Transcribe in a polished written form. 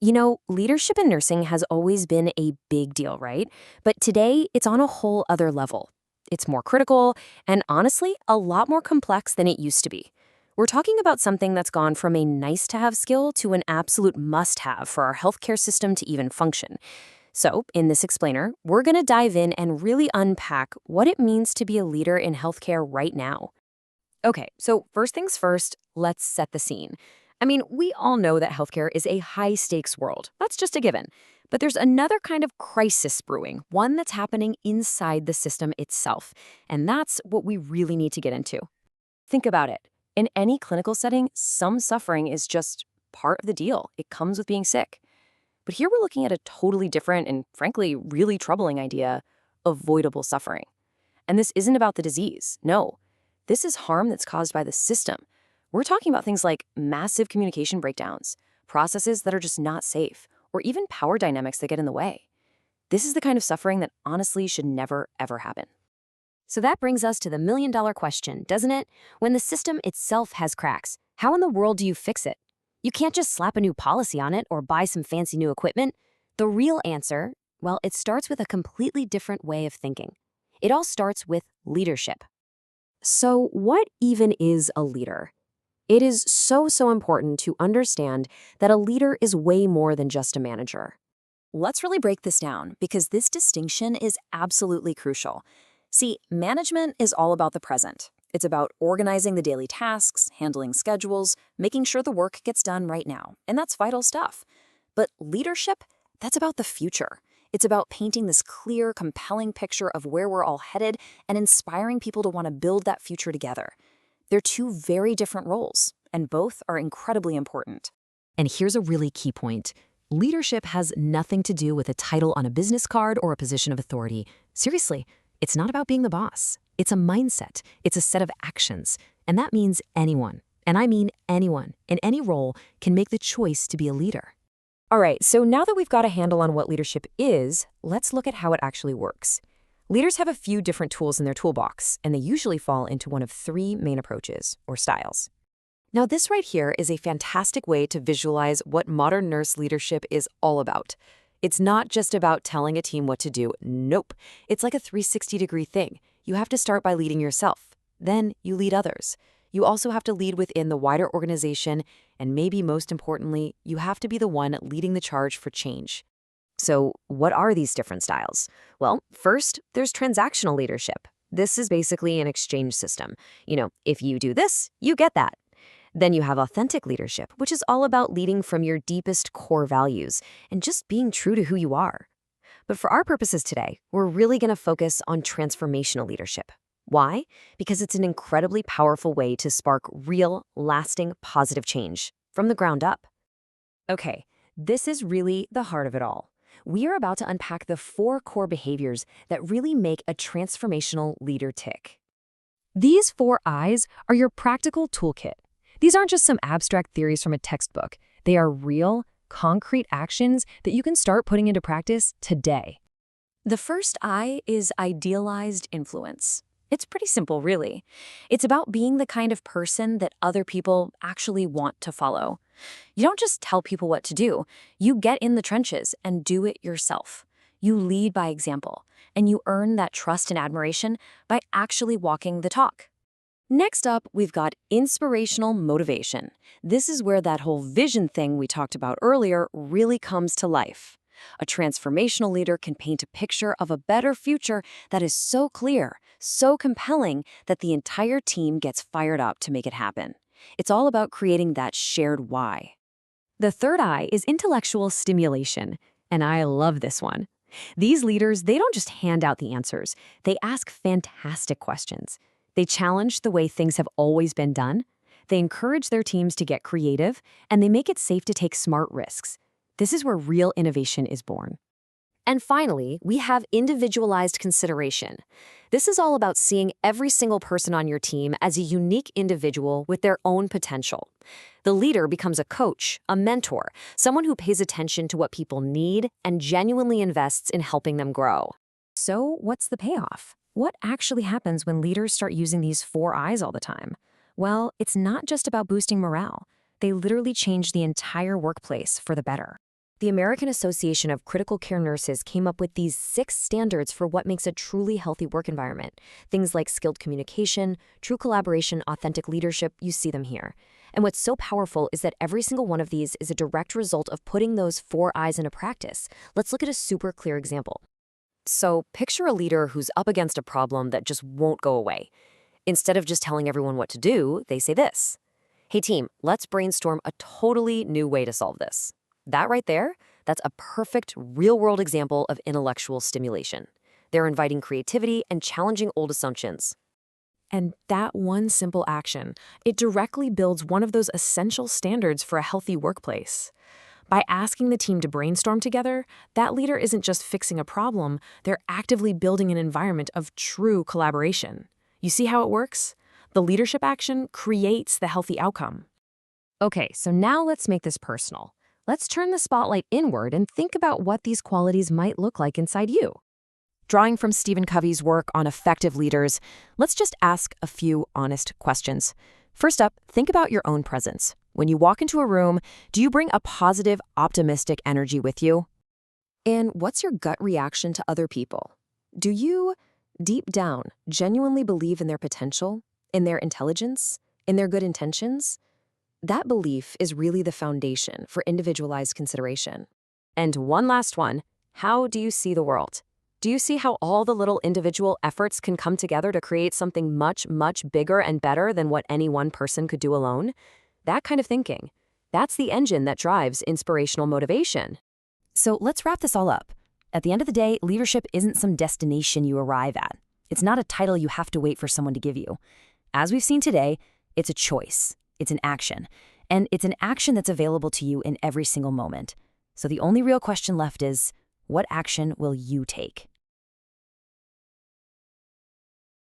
Leadership in nursing has always been a big deal, right? But today, it's on a whole other level. It's more critical and honestly, a lot more complex than it used to be. We're talking about something that's gone from a nice to have skill to an absolute must have for our healthcare system to even function. So, in this explainer, we're going to dive in and really unpack what it means to be a leader in healthcare right now. Okay, so first things first, let's set the scene. We all know that healthcare is a high stakes world. That's just a given. But there's another kind of crisis brewing, one that's happening inside the system itself. And that's what we really need to get into. Think about it. In any clinical setting, some suffering is just part of the deal. It comes with being sick. But here we're looking at a totally different and, frankly, really troubling idea: avoidable suffering. And this isn't about the disease. No. This is harm that's caused by the system. We're talking about things like massive communication breakdowns, processes that are just not safe, or even power dynamics that get in the way. This is the kind of suffering that honestly should never, ever happen. So that brings us to the million-dollar question, doesn't it? When the system itself has cracks, how in the world do you fix it? You can't just slap a new policy on it or buy some fancy new equipment. The real answer, well, it starts with a completely different way of thinking. It all starts with leadership. So what even is a leader? It is so important to understand that a leader is way more than just a manager. Let's really break this down because this distinction is absolutely crucial. See, management is all about the present. It's about organizing the daily tasks, handling schedules, making sure the work gets done right now, and that's vital stuff. But leadership, that's about the future. It's about painting this clear, compelling picture of where we're all headed and inspiring people to want to build that future together. They're two very different roles, and both are incredibly important. And here's a really key point. Leadership has nothing to do with a title on a business card or a position of authority. Seriously, it's not about being the boss. It's a mindset. It's a set of actions. And that means anyone, and I mean anyone, in any role can make the choice to be a leader. All right, so now that we've got a handle on what leadership is, let's look at how it actually works. Leaders have a few different tools in their toolbox, and they usually fall into one of three main approaches, or styles. Now, this right here is a fantastic way to visualize what modern nurse leadership is all about. It's not just about telling a team what to do. Nope. It's like a 360-degree thing. You have to start by leading yourself. Then you lead others. You also have to lead within the wider organization, and maybe most importantly, you have to be the one leading the charge for change. So what are these different styles? Well, first, there's transactional leadership. This is basically an exchange system. If you do this, you get that. Then you have authentic leadership, which is all about leading from your deepest core values and just being true to who you are. But for our purposes today, we're really going to focus on transformational leadership. Why? Because it's an incredibly powerful way to spark real, lasting, positive change from the ground up. Okay, this is really the heart of it all. We are about to unpack the 4 core behaviors that really make a transformational leader tick. These 4 I's are your practical toolkit. These aren't just some abstract theories from a textbook. They are real, concrete actions that you can start putting into practice today. The first I is idealized influence. It's pretty simple, really. It's about being the kind of person that other people actually want to follow. You don't just tell people what to do. You get in the trenches and do it yourself. You lead by example, and you earn that trust and admiration by actually walking the talk. Next up, we've got inspirational motivation. This is where that whole vision thing we talked about earlier really comes to life. A transformational leader can paint a picture of a better future that is so clear, so compelling that the entire team gets fired up to make it happen. It's all about creating that shared why. The third I is intellectual stimulation, and I love this one. These leaders, they don't just hand out the answers. They ask fantastic questions. They challenge the way things have always been done. They encourage their teams to get creative, and they make it safe to take smart risks. This is where real innovation is born. And finally, we have individualized consideration. This is all about seeing every single person on your team as a unique individual with their own potential. The leader becomes a coach, a mentor, someone who pays attention to what people need and genuinely invests in helping them grow. So, what's the payoff? What actually happens when leaders start using these 4 I's all the time? Well, it's not just about boosting morale. They literally change the entire workplace for the better. The American Association of Critical Care Nurses came up with these 6 standards for what makes a truly healthy work environment. Things like skilled communication, true collaboration, authentic leadership, you see them here. And what's so powerful is that every single one of these is a direct result of putting those 4 I's into practice. Let's look at a super clear example. So picture a leader who's up against a problem that just won't go away. Instead of just telling everyone what to do, they say this: "Hey team, let's brainstorm a totally new way to solve this." That right there, that's a perfect real-world example of intellectual stimulation. They're inviting creativity and challenging old assumptions. And that one simple action, it directly builds one of those essential standards for a healthy workplace. By asking the team to brainstorm together, that leader isn't just fixing a problem, they're actively building an environment of true collaboration. You see how it works? The leadership action creates the healthy outcome. Okay, so now let's make this personal. Let's turn the spotlight inward and think about what these qualities might look like inside you. Drawing from Stephen Covey's work on effective leaders, let's just ask a few honest questions. First up, think about your own presence. When you walk into a room, do you bring a positive, optimistic energy with you? And what's your gut reaction to other people? Do you, deep down, genuinely believe in their potential, in their intelligence, in their good intentions? That belief is really the foundation for individualized consideration. And one last one, how do you see the world? Do you see how all the little individual efforts can come together to create something much, much bigger and better than what any one person could do alone? That kind of thinking, that's the engine that drives inspirational motivation. So let's wrap this all up. At the end of the day, leadership isn't some destination you arrive at. It's not a title you have to wait for someone to give you. As we've seen today, it's a choice. It's an action. And it's an action that's available to you in every single moment. So the only real question left is, what action will you take?